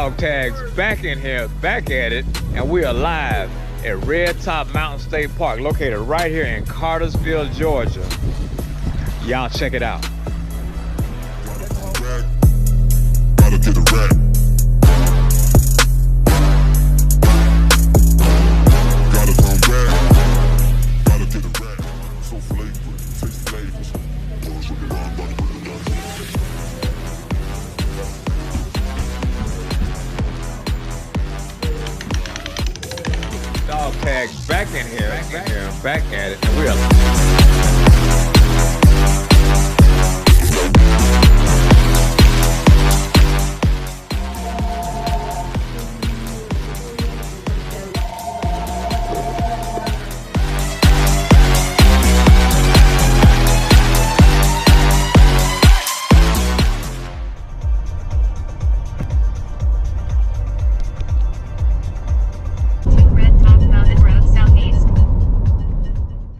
Dog tags back in here, back at it, and we are live at Red Top Mountain State Park, located right here in Cartersville, Georgia. Y'all check it out. Gotta get a rack. Gotta come back. Gotta get a rack. So flagrant, taste flavors. Dog tags back in here, back at it, and we are